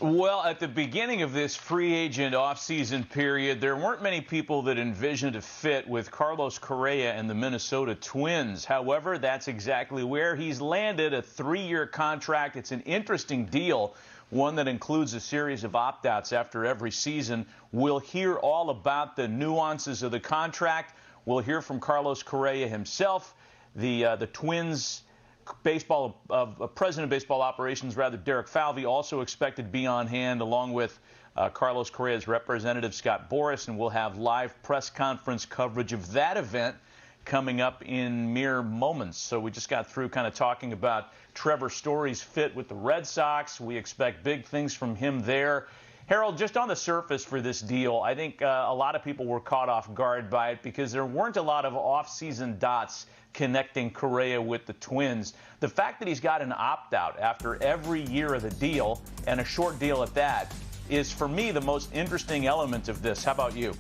Well, at the beginning of this free agent offseason period, there weren't many people that envisioned a fit with Carlos Correa and the Minnesota Twins. However, that's exactly where he's landed, a 3-year contract. It's an interesting deal, one that includes a series of opt-outs after every season. We'll hear all about the nuances of the contract. We'll hear from Carlos Correa himself, the Twins president of baseball operations, Derek Falvey, also expected to be on hand, along with Carlos Correa's representative, Scott Boras, and we'll have live press conference coverage of that event coming up in mere moments. So we just got through kind of talking about Trevor Story's fit with the Red Sox. We expect big things from him there. Harold, just on the surface for this deal, I think a lot of people were caught off guard by it because there weren't a lot of off-season dots connecting Correa with the Twins. The fact that he's got an opt-out after every year of the deal, and a short deal at that, is for me the most interesting element of this. How about you?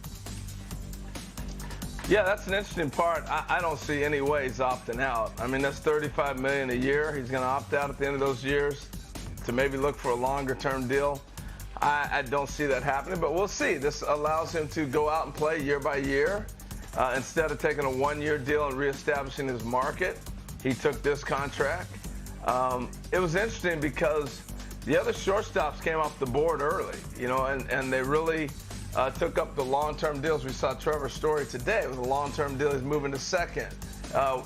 Yeah, that's an interesting part. I don't see any way he's opting out. I mean, that's $35 million a year. He's going to opt out at the end of those years to maybe look for a longer-term deal. I don't see that happening, but we'll see. This allows him to go out and play year by year. Instead of taking a 1-year deal and reestablishing his market, he took this contract. It was interesting because the other shortstops came off the board early, and they really took up the long-term deals. We saw Trevor Story today with a long-term deal. He's moving to second.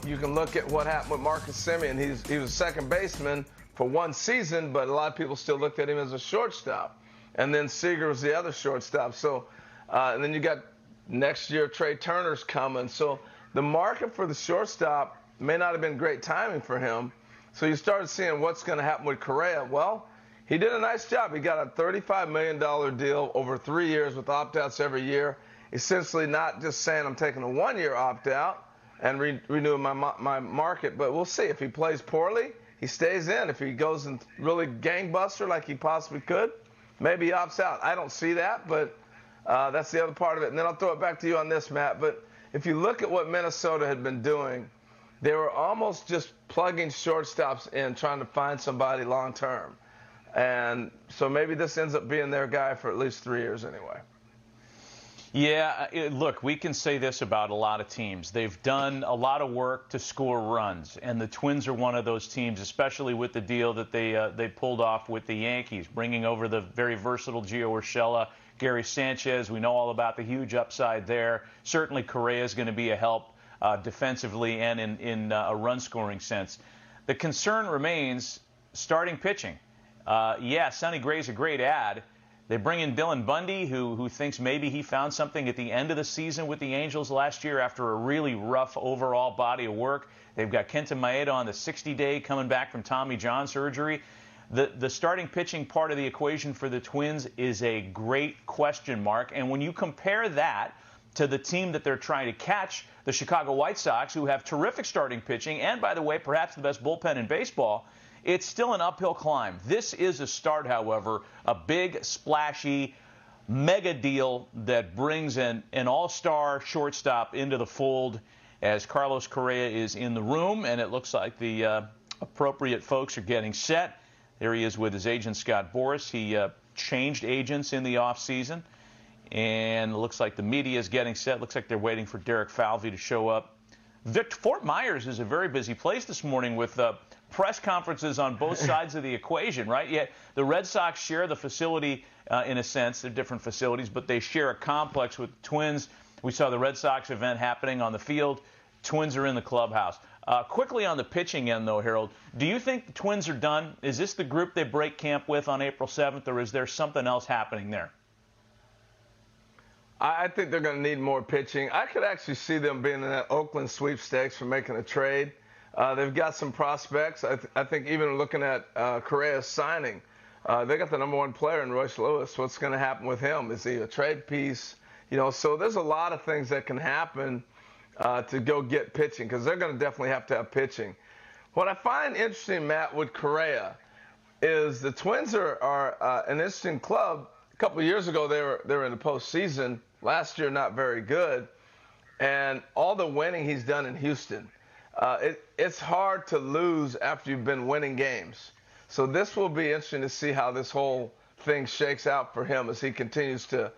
You can look at what happened with Marcus Semien. He was a second baseman for 1 season, but a lot of people still looked at him as a shortstop. And then Seager was the other shortstop. So, and then you got next year Trey Turner's coming. So the market for the shortstop may not have been great timing for him. So you started seeing what's going to happen with Correa. Well, he did a nice job. He got a $35 million deal over 3 years with opt-outs every year. Essentially not just saying I'm taking a 1-year opt-out and renewing my market, but we'll see. If he plays poorly, he stays in. If he goes and really gangbuster like he possibly could, maybe he opts out. I don't see that, but that's the other part of it. And then I'll throw it back to you on this, Matt. But if you look at what Minnesota had been doing, they were almost just plugging shortstops in, trying to find somebody long-term. And so maybe this ends up being their guy for at least 3 years anyway. Yeah, look, we can say this about a lot of teams. They've done a lot of work to score runs, and the Twins are one of those teams, especially with the deal that they pulled off with the Yankees, bringing over the very versatile Gio Urshela, Gary Sanchez. We know all about the huge upside there. Certainly Correa is going to be a help defensively and in a run-scoring sense. The concern remains starting pitching. Yeah, Sonny Gray's a great ad. They bring in Dylan Bundy, who thinks maybe he found something at the end of the season with the Angels last year after a really rough overall body of work. They've got Kenta Maeda on the 60-day coming back from Tommy John surgery. The starting pitching part of the equation for the Twins is a great question mark. And when you compare that to the team that they're trying to catch, the Chicago White Sox, who have terrific starting pitching and, by the way, perhaps the best bullpen in baseball, it's still an uphill climb. This is a start, however, a big, splashy, mega deal that brings an all-star shortstop into the fold as Carlos Correa is in the room, and it looks like the appropriate folks are getting set. There he is with his agent, Scott Boras. He changed agents in the offseason, and it looks like the media is getting set. Looks like they're waiting for Derek Falvey to show up. Fort Myers is a very busy place this morning with press conferences on both sides of the equation, right? Yet the Red Sox share the facility in a sense. They're different facilities, but they share a complex with the Twins. We saw the Red Sox event happening on the field. Twins are in the clubhouse. Quickly on the pitching end, though, Harold, do you think the Twins are done? Is this the group they break camp with on April 7th, or is there something else happening there? I think they're going to need more pitching. I could actually see them being in that Oakland sweepstakes for making a trade. They've got some prospects. I think even looking at Correa's signing, they got the #1 player in Royce Lewis. What's going to happen with him? Is he a trade piece? So there's a lot of things that can happen to go get pitching, because they're going to definitely have to have pitching. What I find interesting, Matt, with Correa is the Twins are an interesting club. A couple of years ago, they were in the postseason. Last year, not very good. And all the winning he's done in Houston. It's hard to lose after you've been winning games. So this will be interesting to see how this whole things shakes out for him as he continues to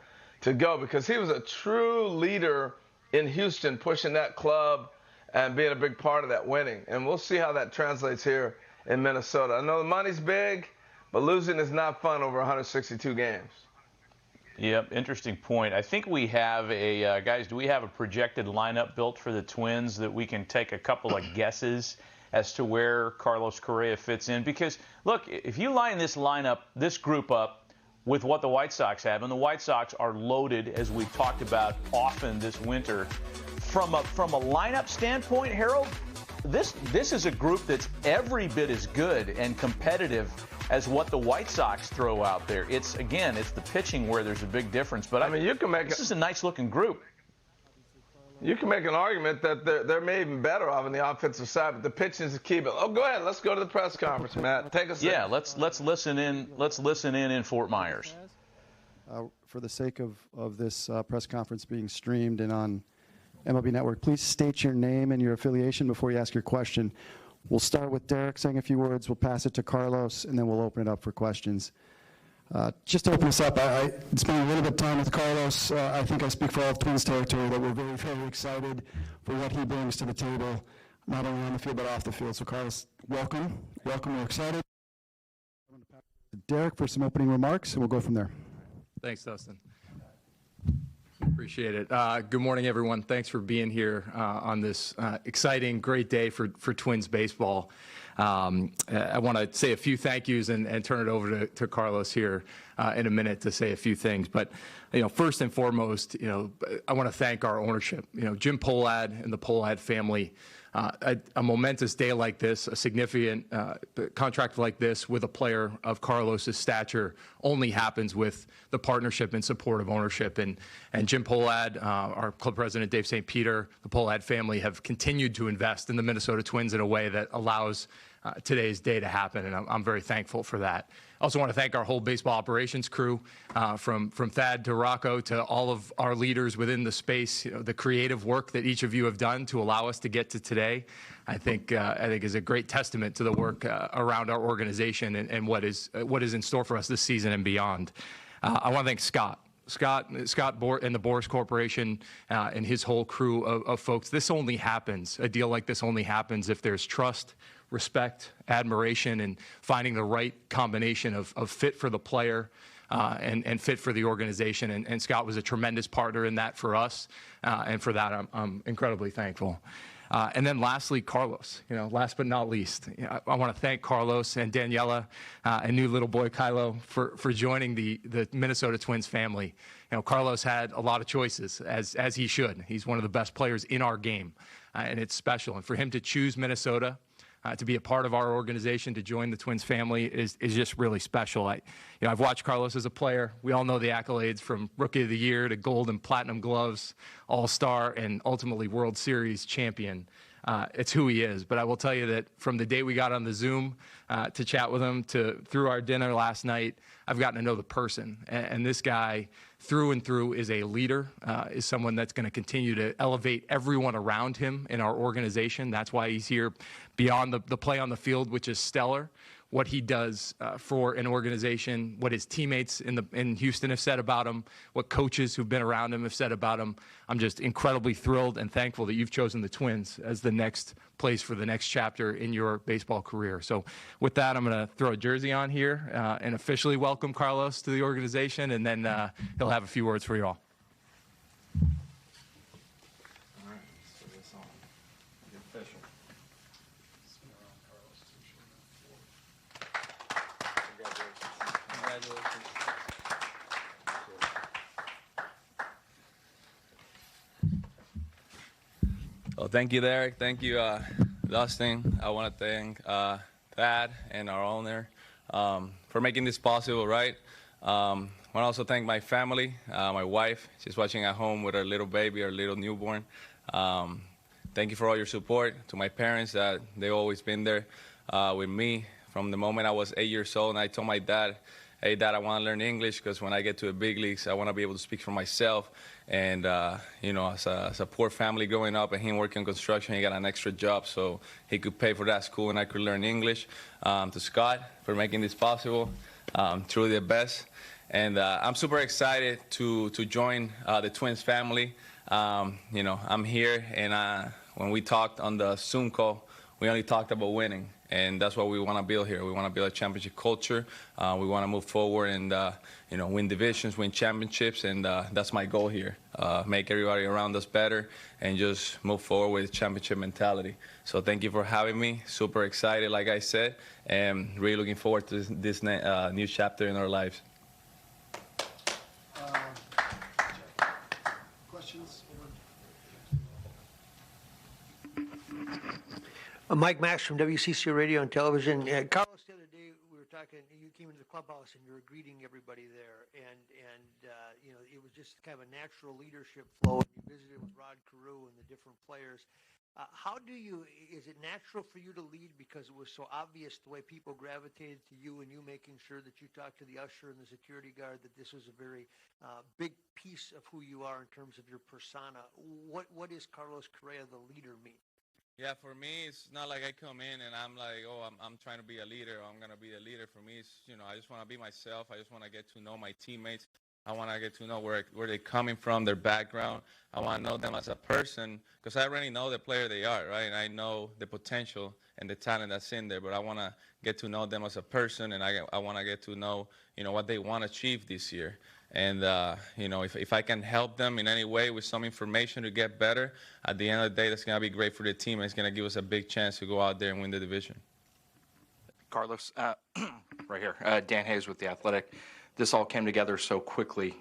go, because he was a true leader in Houston, pushing that club and being a big part of that winning. And we'll see how that translates here in Minnesota. I know the money's big, but losing is not fun over 162 games. Yep, interesting point. I think we have a, guys, do we have a projected lineup built for the Twins that we can take a couple of guesses as to where Carlos Correa fits in? Because, look, if you line this group up with what the White Sox have, and the White Sox are loaded, as we've talked about often this winter, from a lineup standpoint, Harold, this is a group that's every bit as good and competitive as what the White Sox throw out there. It's the pitching where there's a big difference. But I mean, this is a nice-looking group. You can make an argument that they're maybe even better off on the offensive side, but the pitching is the key. But go ahead, let's go to the press conference, Matt. Take us. Yeah, let's listen in. Let's listen in Fort Myers. For the sake of this press conference being streamed and on MLB Network, please state your name and your affiliation before you ask your question. We'll start with Derek saying a few words. We'll pass it to Carlos, and then we'll open it up for questions. Just to open this up, I spent a little bit of time with Carlos. I think I speak for all of Twins territory that we're very, very excited for what he brings to the table, not only on the field but off the field. So, Carlos, welcome. Welcome. We're excited. I'm going to pass it to Derek for some opening remarks, and we'll go from there. Thanks, Dustin. Appreciate it. Good morning, everyone. Thanks for being here on this exciting, great day for Twins baseball. I want to say a few thank yous and turn it over to Carlos here in a minute to say a few things. But, first and foremost, I want to thank our ownership. Jim Pohlad and the Pohlad family. A momentous day like this, a significant contract like this with a player of Carlos's stature only happens with the partnership and support of ownership. And Jim Pohlad, our club president, Dave St. Peter, the Pohlad family have continued to invest in the Minnesota Twins in a way that allows today's day to happen, and I'm very thankful for that. I also want to thank our whole baseball operations crew, from Thad to Rocco to all of our leaders within the space. The creative work that each of you have done to allow us to get to today, I think is a great testament to the work around our organization and what is in store for us this season and beyond. I want to thank Scott and the Boras Corporation and his whole crew of folks. A deal like this only happens if there's trust, respect, admiration, and finding the right combination of fit for the player and fit for the organization. And Scott was a tremendous partner in that for us, and for that I'm incredibly thankful. And then lastly, Carlos, last but not least, I want to thank Carlos and Daniela and new little boy Kylo for joining the Minnesota Twins family. Carlos had a lot of choices, as he should. He's one of the best players in our game, and it's special. And for him to choose Minnesota, to be a part of our organization, to join the Twins family is just really special. I've watched Carlos as a player. We all know the accolades from Rookie of the Year to Gold and Platinum Gloves, All-Star, and ultimately World Series champion. It's who he is. But I will tell you that from the day we got on the Zoom to chat with him to through our dinner last night, I've gotten to know the person. And this guy, through and through, is a leader, is someone that's going to continue to elevate everyone around him in our organization. That's why he's here beyond the play on the field, which is stellar. What he does for an organization, what his teammates in Houston have said about him, what coaches who've been around him have said about him. I'm just incredibly thrilled and thankful that you've chosen the Twins as the next place for the next chapter in your baseball career. So with that, I'm going to throw a jersey on here and officially welcome Carlos to the organization, and then he'll have a few words for you all. Well, thank you, Derek. Thank you, Dustin. I want to thank Thad and our owner for making this possible, right? I want to also thank my family, my wife. She's watching at home with our little baby, our little newborn. Thank you for all your support. To my parents, that they've always been there with me from the moment I was 8 years old. And I told my dad, hey, Dad, I want to learn English because when I get to the big leagues, I want to be able to speak for myself. And, as a poor family growing up and him working construction, he got an extra job so he could pay for that school and I could learn English. To Scott for making this possible. truly the best. And I'm super excited to join the Twins family. I'm here, and when we talked on the Zoom call, we only talked about winning, and that's what we want to build here. We want to build a championship culture. We want to move forward and win divisions, win championships, and that's my goal here. Make everybody around us better and just move forward with championship mentality. So thank you for having me. Super excited, like I said, and really looking forward to this new chapter in our lives. Questions? Mike Max from WCC Radio and Television. Carlos, the other day we were talking. You came into the clubhouse and you were greeting everybody there, and it was just kind of a natural leadership flow. And you visited with Rod Carew and the different players. Is it natural for you to lead because it was so obvious the way people gravitated to you and you making sure that you talked to the usher and the security guard that this was a very big piece of who you are in terms of your persona? What is Carlos Correa, the leader, mean? Yeah, for me, it's not like I come in and I'm like, oh, I'm trying to be a leader, or I'm going to be a leader. For me, it's, I just want to be myself. I just want to get to know my teammates. I want to get to know where they're coming from, their background. I want to know them as a person, because I already know the player they are, right? And I know the potential and the talent that's in there, but I want to get to know them as a person, and I want to get to know, what they want to achieve this year. And, if I can help them in any way with some information to get better, at the end of the day, that's going to be great for the team. And it's going to give us a big chance to go out there and win the division. Carlos, right here, Dan Hayes with The Athletic. This all came together so quickly.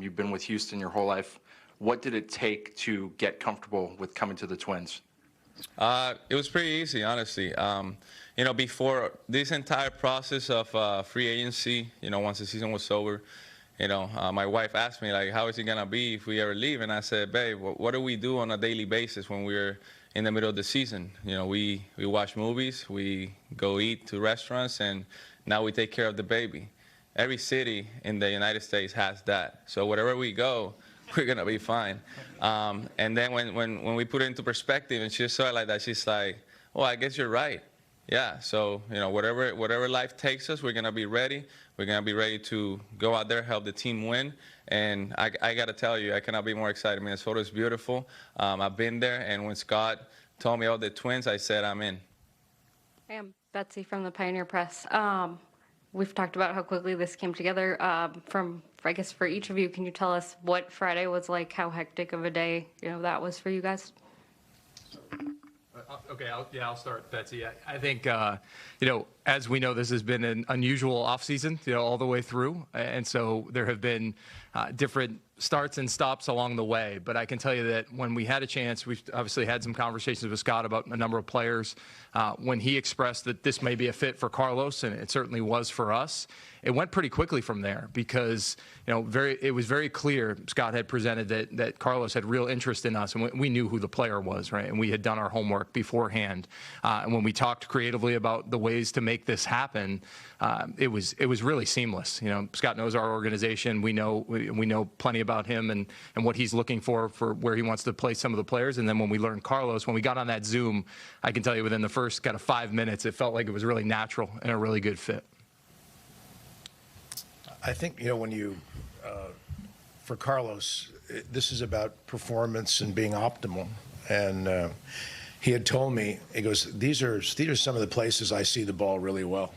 You've been with Houston your whole life. What did it take to get comfortable with coming to the Twins? It was pretty easy, honestly. Before this entire process of free agency, once the season was over, my wife asked me, like, how is it going to be if we ever leave? And I said, babe, what do we do on a daily basis when we're in the middle of the season? We watch movies, we go eat to restaurants, and now we take care of the baby. Every city in the United States has that. So wherever we go, we're going to be fine. And then when we put it into perspective and she saw it like that, she's like, well, I guess you're right. Yeah, so, whatever life takes us, we're going to be ready. We're going to be ready to go out there, help the team win. And I got to tell you, I cannot be more excited. Minnesota is beautiful. I've been there, and when Scott told me about the Twins, I said I'm in. I am Betsy from the Pioneer Press. We've talked about how quickly this came together. I guess for each of you, can you tell us what Friday was like, how hectic of a day, that was for you guys? Okay, I'll start, Betsy. I think, as we know, this has been an unusual offseason, all the way through. And so there have been different starts and stops along the way. But I can tell you that when we had a chance, we've obviously had some conversations with Scott about a number of players. When he expressed that this may be a fit for Carlos, and it certainly was for us, it went pretty quickly from there because, it was very clear Scott had presented that Carlos had real interest in us, and we knew who the player was, right? And we had done our homework beforehand. And when we talked creatively about the ways to make this happen, it was really seamless. Scott knows our organization. We know plenty about him and what he's looking for where he wants to place some of the players. And then when we learned Carlos, when we got on that Zoom, I can tell you within the first kind of 5 minutes, it felt like it was really natural and a really good fit. I think, when for Carlos, this is about performance and being optimal. And he had told me, he goes, these are some of the places I see the ball really well.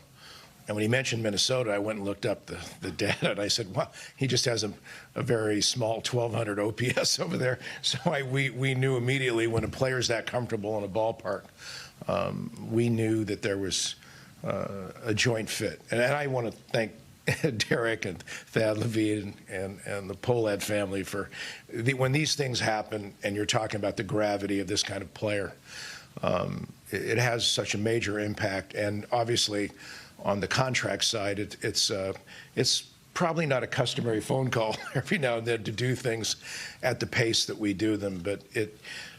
And when he mentioned Minnesota, I went and looked up the data, and I said, well, he just has a very small 1,200 OPS over there. So we knew immediately when a player's that comfortable in a ballpark, we knew that there was a joint fit. And I want to thank Derek and Thad Levine and the Polad family for when these things happen and you're talking about the gravity of this kind of player, it has such a major impact. And obviously on the contract side, it's probably not a customary phone call every now and then to do things at the pace that we do them. But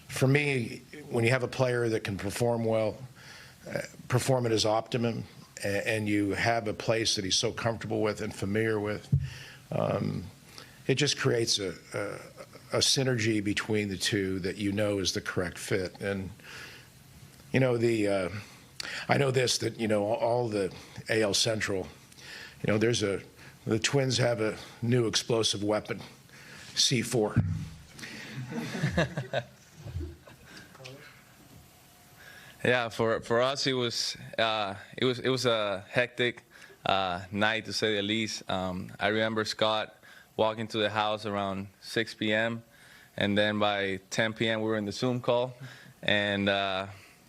for me, when you have a player that can perform well, perform at his optimum, and you have a place that he's so comfortable with and familiar with, it just creates a synergy between the two that is the correct fit. And I know this, that all the AL Central You know, the Twins have a new explosive weapon, C4. Yeah, for us it was a hectic night, to say the least. I remember Scott walking to the house around 6 p.m. and then by 10 p.m. we were in the Zoom call, and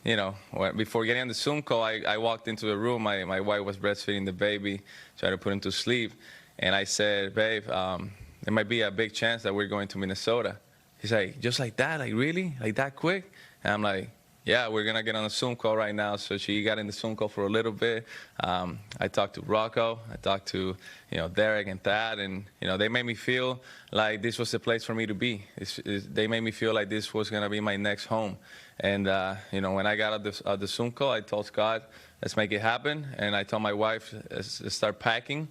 you know, before getting on the Zoom call, I walked into the room. My wife was breastfeeding the baby, trying to put him to sleep, and I said, "Babe, there might be a big chance that we're going to Minnesota." He's like, "Just like that? Like really? Like that quick?" And I'm like, "Yeah, we're going to get on a Zoom call right now." So she got in the Zoom call for a little bit. I talked to Rocco. I talked to, you know, Derek and Thad. And, you know, they made me feel like this was the place for me to be. They made me feel like this was going to be my next home. And, you know, when I got out the Zoom call, I told Scott, let's make it happen. And I told my wife, let's start packing.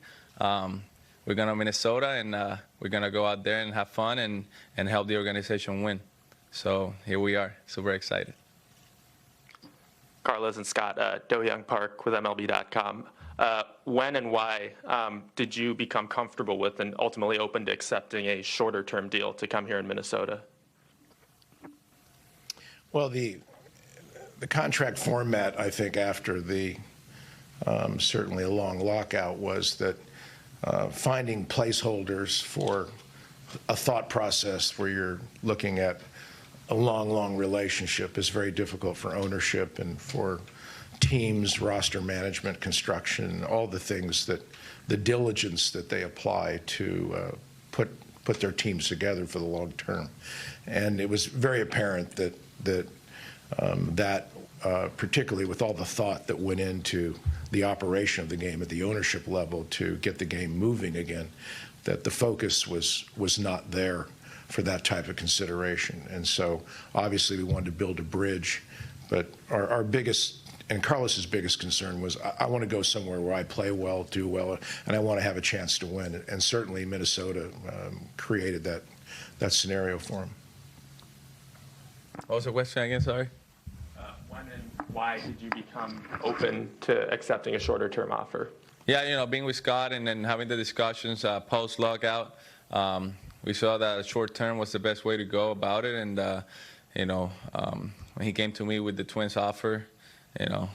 We're going to Minnesota, and we're going to go out there and have fun and help the organization win. So here we are. Super excited. Carlos and Scott, Do-Young Park with MLB.com. When and why did you become comfortable with and ultimately open to accepting a shorter-term deal to come here in Minnesota? Well, the contract format, I think, after the certainly a long lockout was that finding placeholders for a thought process where you're looking at a long relationship is very difficult for ownership and for teams, roster management, construction, all the things that the diligence that they apply to put their teams together for the long term. And it was very apparent that particularly with all the thought that went into the operation of the game at the ownership level to get the game moving again, that the focus was not there for that type of consideration. And so obviously we wanted to build a bridge, but our biggest and Carlos's biggest concern was I want to go somewhere where I play well, do well, and I want to have a chance to win. And certainly Minnesota created that scenario for him. What was the question again? Sorry. When and why did you become open to accepting a shorter-term offer? Yeah, you know, being with Scott and then having the discussions post-lockout, we saw that a short term was the best way to go about it. And, you know, when he came to me with the Twins offer, you know,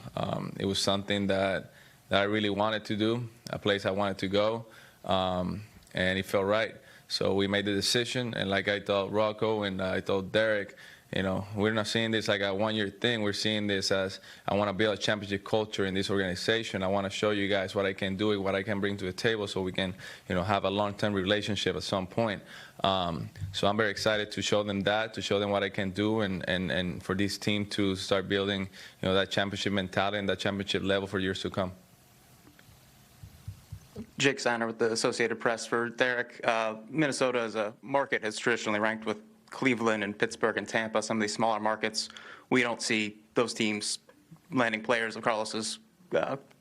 it was something that I really wanted to do, a place I wanted to go, and it felt right. So we made the decision, and like I told Rocco and I told Derek, you know, we're not seeing this like a one-year thing. We're seeing this as I want to build a championship culture in this organization. I want to show you guys what I can do, what I can bring to the table so we can, you know, have a long-term relationship at some point. So I'm very excited to show them that, to show them what I can do, and for this team to start building, you know, that championship mentality and that championship level for years to come. Jake Steiner with the Associated Press. For Derek, Minnesota as a market has traditionally ranked with Cleveland and Pittsburgh and Tampa, some of these smaller markets. We don't see those teams landing players of Carlos's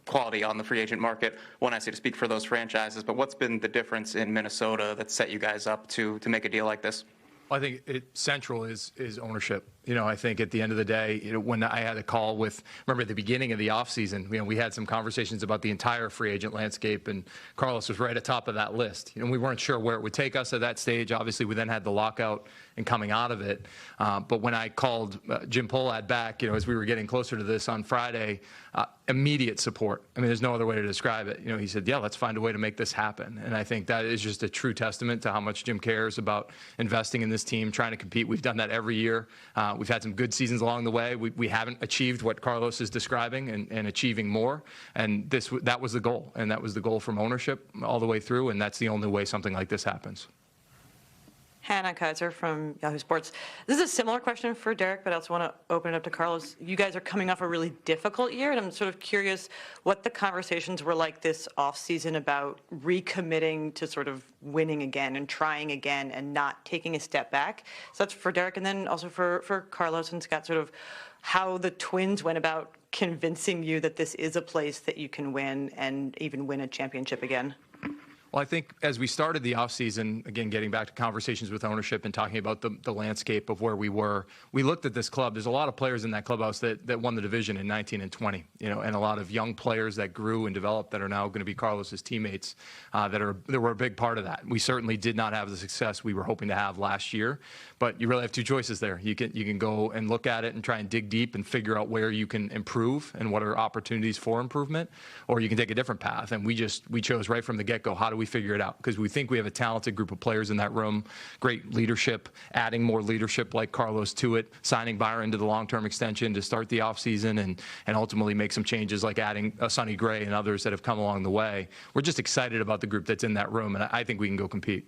quality on the free agent market. One, I say to speak for those franchises, but what's been the difference in Minnesota that set you guys up to make a deal like this? Well, I think central is ownership. You know, I think at the end of the day, you know, when I had a call with, remember at the beginning of the offseason, you know, we had some conversations about the entire free agent landscape, and Carlos was right at top of that list. You know, we weren't sure where it would take us at that stage. Obviously, we then had the lockout and coming out of it. But when I called Jim Pohlad back, you know, as we were getting closer to this on Friday, immediate support. I mean, there's no other way to describe it. You know, he said, yeah, let's find a way to make this happen. And I think that is just a true testament to how much Jim cares about investing in this team, trying to compete. We've done that every year. We've had some good seasons along the way. We haven't achieved what Carlos is describing and achieving more. And that was the goal. And that was the goal from ownership all the way through. And that's the only way something like this happens. Hannah Kaiser from Yahoo Sports. This is a similar question for Derek, but I also want to open it up to Carlos. You guys are coming off a really difficult year, and I'm sort of curious what the conversations were like this offseason about recommitting to sort of winning again and trying again and not taking a step back. So that's for Derek, and then also for Carlos and Scott, sort of how the Twins went about convincing you that this is a place that you can win and even win a championship again. Well, I think as we started the offseason, again, getting back to conversations with ownership and talking about the landscape of where we were, we looked at this club. There's a lot of players in that clubhouse that won the division in 19 and 20, and a lot of young players that grew and developed that are now going to be Carlos's teammates that were a big part of that. We certainly did not have the success we were hoping to have last year, but you really have two choices there. You can go and look at it and try and dig deep and figure out where you can improve and what are opportunities for improvement, or you can take a different path. And we chose right from the get-go, how do we figure it out? Because we think we have a talented group of players in that room, great leadership, adding more leadership like Carlos to it, signing Byron to the long-term extension to start the offseason, and ultimately make some changes like adding Sonny Gray and others that have come along the way. We're just excited about the group that's in that room, and I think we can go compete.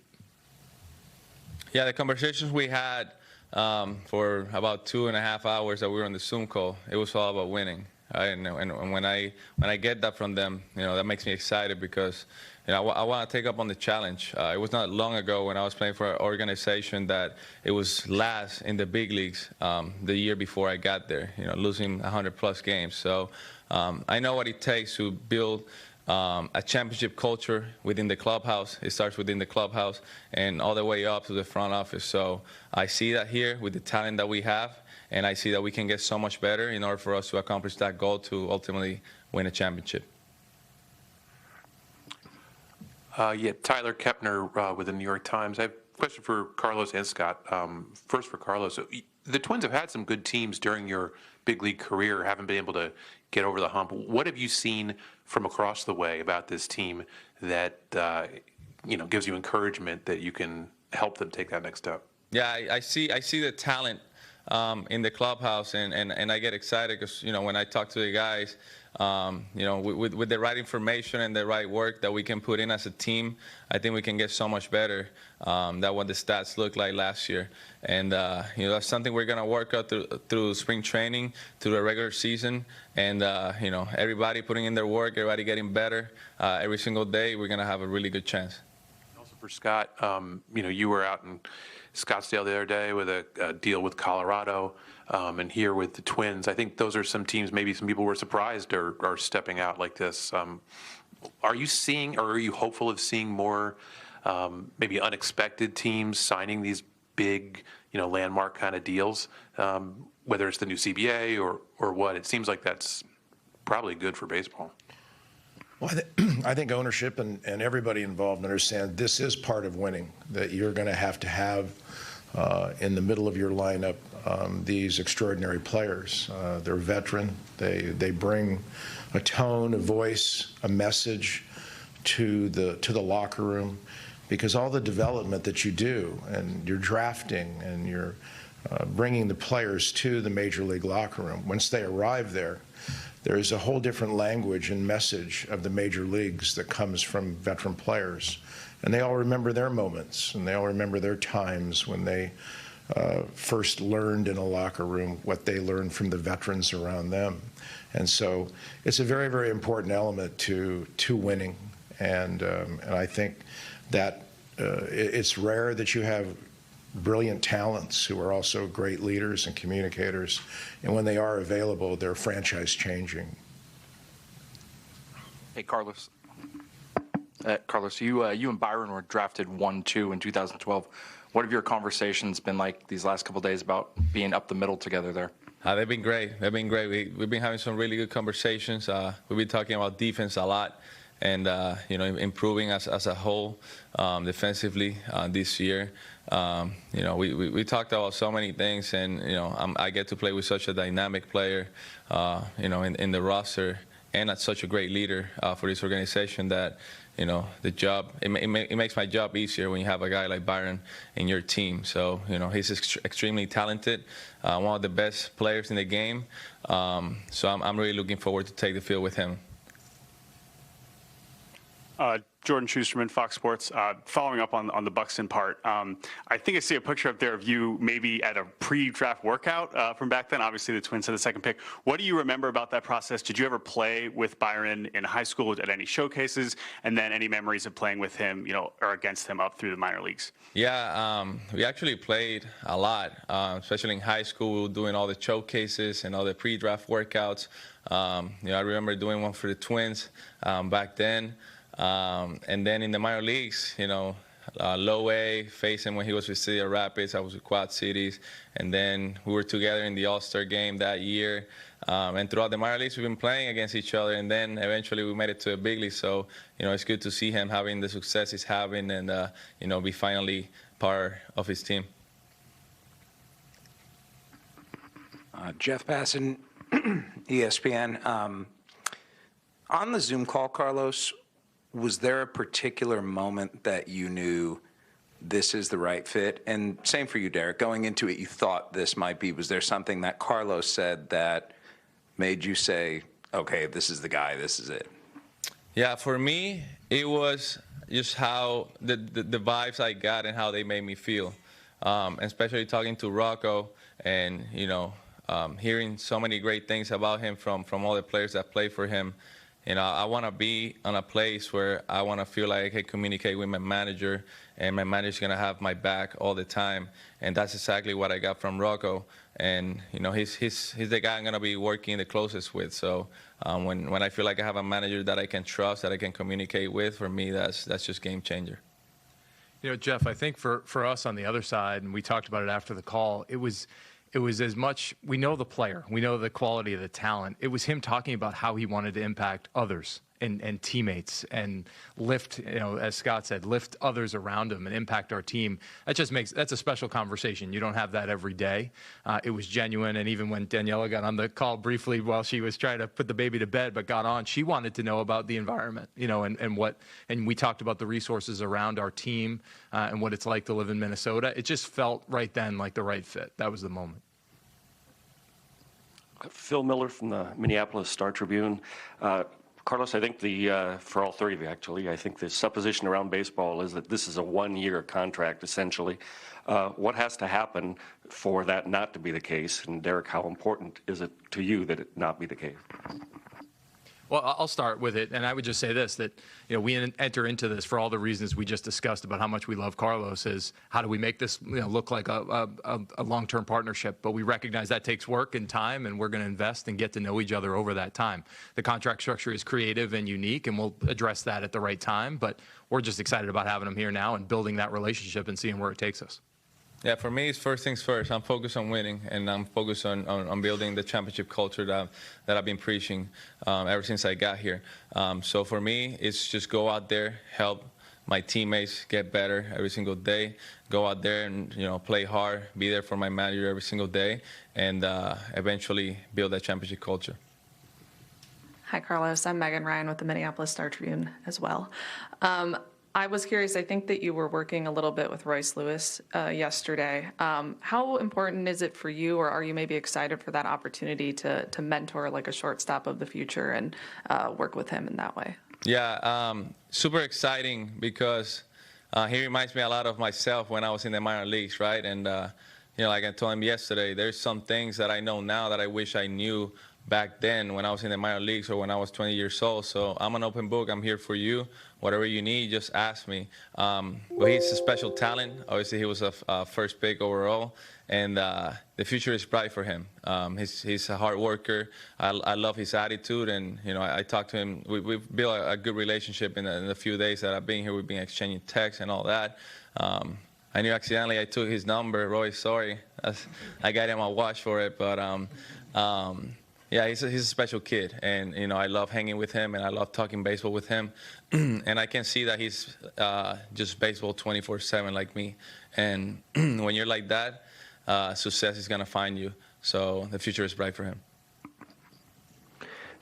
Yeah, the conversations we had for about 2.5 hours that we were on the Zoom call, it was all about winning. And when I get that from them, that makes me excited because I want to take up on the challenge. It was not long ago when I was playing for an organization that it was last in the big leagues the year before I got there, losing 100+ games. So I know what it takes to build a championship culture within the clubhouse. It starts within the clubhouse and all the way up to the front office. So I see that here with the talent that we have, and I see that we can get so much better in order for us to accomplish that goal to ultimately win a championship. Tyler Kepner with the New York Times. I have a question for Carlos and Scott. First for Carlos. The Twins have had some good teams during your big league career, haven't been able to get over the hump. What have you seen from across the way about this team that gives you encouragement that you can help them take that next step? Yeah, I see the talent in the clubhouse, and I get excited because when I talk to the guys, with the right information and the right work that we can put in as a team, I think we can get so much better than what the stats looked like last year. And that's something we're gonna work out through spring training, through the regular season, and everybody putting in their work, everybody getting better every single day. We're gonna have a really good chance. Also for Scott, you were out in Scottsdale the other day with a deal with Colorado, and here with the Twins. I think those are some teams maybe some people were surprised are stepping out like this. Are you seeing, or are you hopeful of seeing more maybe unexpected teams signing these big, landmark kind of deals, whether it's the new CBA or what? It seems like that's probably good for baseball. Well, I think ownership and everybody involved understand this is part of winning, that you're going to have in the middle of your lineup these extraordinary players. They're veteran. They bring a tone, a voice, a message to the locker room, because all the development that you do and you're drafting and you're bringing the players to the major league locker room, once they arrive there's a whole different language and message of the major leagues that comes from veteran players. And they all remember their moments, and they all remember their times when they first learned in a locker room what they learned from the veterans around them. And so it's a very, very important element to winning. And I think that it's rare that you have brilliant talents who are also great leaders and communicators, and when they are available, they're franchise changing. Hey, Carlos. You and Byron were drafted 1-2 in 2012. What have your conversations been like these last couple of days about being up the middle together there? They've been great. We've been having some really good conversations. We've been talking about defense a lot, and improving as a whole defensively this year. We talked about so many things, and I get to play with such a dynamic player, in the roster, and as such a great leader for this organization that the job it makes my job easier when you have a guy like Byron in your team. So he's extremely talented, one of the best players in the game. So I'm really looking forward to take the field with him. Jordan Schusterman, Fox Sports. Following up on the Buxton part, I think I see a picture up there of you maybe at a pre-draft workout from back then. Obviously, the Twins had the second pick. What do you remember about that process? Did you ever play with Byron in high school at any showcases? And then any memories of playing with him, or against him up through the minor leagues? Yeah, we actually played a lot, especially in high school, doing all the showcases and all the pre-draft workouts. I remember doing one for the Twins back then. And then in the minor leagues, low A, faced him when he was with Cedar Rapids. I was with Quad Cities. And then we were together in the All-Star game that year. And throughout the minor leagues, we've been playing against each other. And then eventually we made it to a big league. So, it's good to see him having the success he's having and, be finally part of his team. Jeff Passan, ESPN. On the Zoom call, Carlos, was there a particular moment that you knew this is the right fit? And same for you, Derek. Going into it, you thought this might be. Was there something that Carlos said that made you say, okay, this is the guy, this is it? Yeah, for me, it was just how the vibes I got and how they made me feel. Especially talking to Rocco and, hearing so many great things about him from all the players that play for him. I want to be on a place where I want to feel like I can communicate with my manager, and my manager's going to have my back all the time. And that's exactly what I got from Rocco. And, he's the guy I'm going to be working the closest with. So when I feel like I have a manager that I can trust, that I can communicate with, for me, that's just game changer. Jeff, I think for us on the other side, and we talked about it after the call, it was as much, we know the player, we know the quality of the talent. It was him talking about how he wanted to impact others and teammates and lift, as Scott said, lift others around him and impact our team. That's a special conversation. You don't have that every day. It was genuine. And even when Daniela got on the call briefly while she was trying to put the baby to bed, but got on, she wanted to know about the environment, and we talked about the resources around our team and what it's like to live in Minnesota. It just felt right then like the right fit. That was the moment. Phil Miller from the Minneapolis Star-Tribune. Carlos, I think for all three of you, actually, I think the supposition around baseball is that this is a one-year contract, essentially. What has to happen for that not to be the case? And Derek, how important is it to you that it not be the case? Well, I'll start with it, and I would just say this, that we enter into this for all the reasons we just discussed about how much we love Carlos, is how do we make this look like a long-term partnership. But we recognize that takes work and time, and we're going to invest and get to know each other over that time. The contract structure is creative and unique, and we'll address that at the right time. But we're just excited about having him here now and building that relationship and seeing where it takes us. Yeah, for me, it's first things first. I'm focused on winning, and I'm focused on building the championship culture that I've been preaching ever since I got here. So for me, it's just go out there, help my teammates get better every single day, go out there and play hard, be there for my manager every single day, and eventually build that championship culture. Hi, Carlos. I'm Megan Ryan with the Minneapolis Star-Tribune as well. I was curious, I think that you were working a little bit with Royce Lewis yesterday. How important is it for you, or are you maybe excited for that opportunity to mentor like a shortstop of the future and work with him in that way? Yeah, super exciting because he reminds me a lot of myself when I was in the minor leagues, right? And, like I told him yesterday, there's some things that I know now that I wish I knew back then when I was in the minor leagues or when I was 20 years old. So I'm an open book. I'm here for you. Whatever you need, just ask me. But he's a special talent. Obviously, he was a first pick overall, and the future is bright for him. He's a hard worker. I love his attitude, and I talked to him. We've built a good relationship in the few days that I've been here. We've been exchanging texts and all that. I knew accidentally I took his number. Roy, sorry. I got him a watch for it, but yeah, he's a special kid, and I love hanging with him, and I love talking baseball with him, and I can see that he's just baseball 24/7 like me, and when you're like that, success is gonna find you. So the future is bright for him.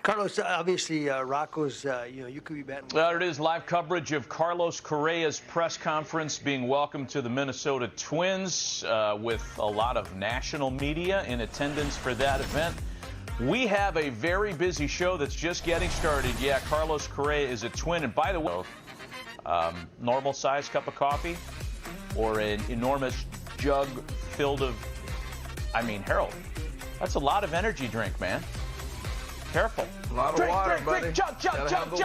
Carlos, obviously, Rocco's, you could be batting. Well, it is live coverage of Carlos Correa's press conference being welcomed to the Minnesota Twins with a lot of national media in attendance for that event. We have a very busy show that's just getting started. Yeah, Carlos Correa is a Twin. And by the way, normal size cup of coffee or an enormous jug filled of, Harold, that's a lot of energy drink, man. Careful. A lot of water, buddy. Drink, chug.